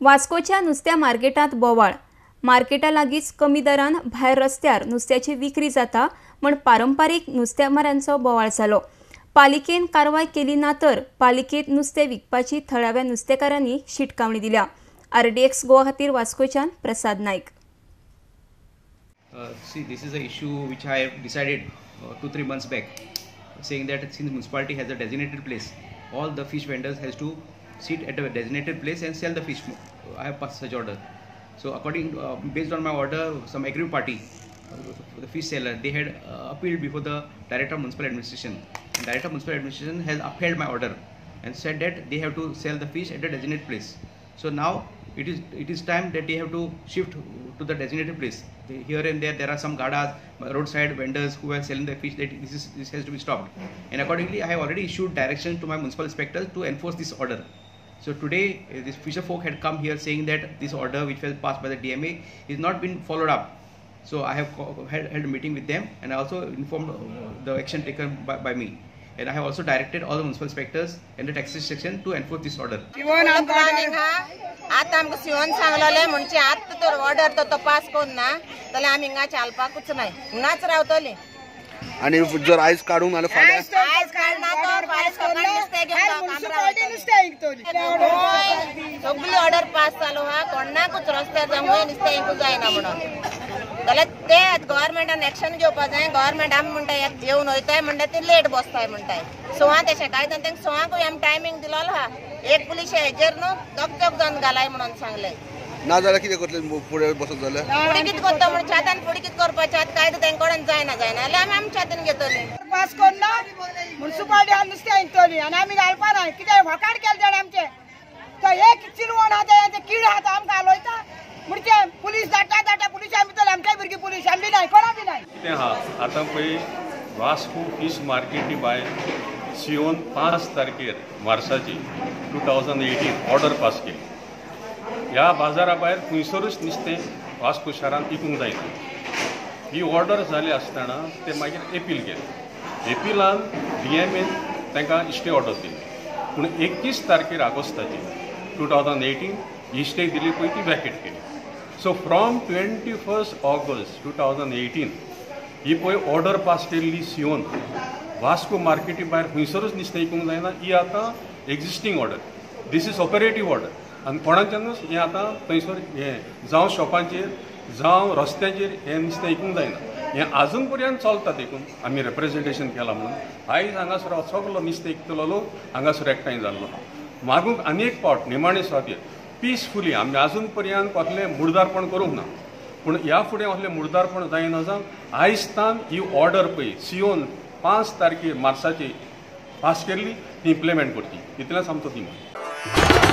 वास्कोच्या नुस्त्या मार्केटात बोवाळ। मार्केटा लागींच कमी दरान भायर रस्त्यार नुस्त्याची विक्री जाता म्हण पारंपारीक नुस्तेमारांचो बोवाळ जालो। पालिकेन कारवाय केली ना तर पालिकेत नुस्तें विकपाची थळाव्या नुस्तेकारांनी शिटकावणी दिल्या। RDX गोवा खातीर वास्कोच्यान प्रसाद Naik. See, this is an issue which I have decided 2-3 months back, saying that since municipality has a designated place, all the fish vendors has to sit at a designated place and sell the fish. I have passed such order. So based on my order, some aggrieved party, the fish seller, they had appealed before the Director of Municipal Administration. And Director of Municipal Administration has upheld my order and said that they have to sell the fish at a designated place. So now it is time that they have to shift to the designated place. Here and there are some gadas, roadside vendors who are selling the fish. That this has to be stopped. And accordingly, I have already issued directions to my municipal inspectors to enforce this order. So today, this fisher folk had come here saying that this order, which was passed by the DMA, is not been followed up. So I have held a meeting with them, and I also informed the action taken by me. And I have also directed all the municipal inspectors and the taxation section to enforce this order. आता आमकां शिवोन सांगलोले म्हणजे आतां तर order तो pass कोन्न ना जाल्यार आमी हिंगा चालपाकूच नाय, हिंगाच रावतली। आणि जर आयज काडूंक नाल्यार फाल्यां आयज काडना तर फाल्यां सकाळी नुस्तें घेवन म्युनिसिपालिटी नुस्तें विकतली। सगळी ऑर्डर पास जालो हा, कोणाकूच रस्त्यार जावंक नुस्तें विकूंक जायना म्हणून। जाल्यार ते गव्हर्नमेंटान एक्शन घेवपाक जाय। गव्हर्नमेंट आमी म्हणटाय येवन वयताय म्हणटा ते लेट बसताय म्हणटाय। सवां तेशें कायद्यान तांकां सवांकूय आमी टायमींग दिलोलो हा। एक पुलीस हेजेर न्हू दोग जावन घालाय म्हणून सांगले। ना जाल्यार कितें करतले फुडें बसत जाल्यार फुडें कितें करता म्हण छातान फुडें कितें करपाचें आतां कायदो तांकडे जायना जाल्यार आमी आमच्या हातीन घेतली। पास कोन्ना म्युनिसिपालिटी नुस्तें विकतली आनी आमी घालपा ना। कितें वकाड केलें जाणा आमचें तो एक चिरवण आहा ते कीड आहा आमकां हालयता म्हणजे पुलीस धाडटा पुलिसां भितर आमच्या भुरगीं पुलिसां बी नाय, कोणा बी नाय। कितें आहा आतां पळय वास्को फिश मार्केटी भायर शिवोन 5 तारखेर मार्चाची 2018 ऑर्डर पास केली। ह्या बाजारा भायर खंयसरूच नुस्तें वास्को शारांत विकूंक जायना। ही ऑर्डर जाली आसतना ते मागीर एपील केलें। एपिलान DMAन तांकां इश्टे ऑर्डर दिली, पूण 21 तारखेर ऑगस्टाची 2018 इश्टे दिली पळय ती वॅकेट केली। सो फ्रॉम 21 ऑगस्ट 2018 ही पळय ऑर्डर पास केल्ली शिवोन वास्को मार्केटी भायर खंयसरूच नुस्तें विकूंक जायना। ही आतां existing order, this is operative order. आनी कोणाच्यानूच हें आतां थंयसर हें जावं शॉपांचेर जावं रस्त्याचेर हें नुस्तें विकूंक जायना। हें आजून पर्यंत चलता देखून आमी रिप्रेजेंटेशन केलां म्हणून। आयज हांगासर सगलो नुस्तें विकतलो लोक हांगासर एकठांय जाल्लो। मागूंक आनी एक फावट निमाणे सुवातेर पीसफुली आमी आजून पर्यंत कसलें मुर्दारपण करूंक ना, पूण ह्या फुडें असलें मुर्दारपण जायना जावन आयजतान ही ऑर्डर पळय शिवोन 5 तारखेर मार्चाची पास केल्ली ती इम्प्लिमेंट करची, इतलेंच आमचो दिमा।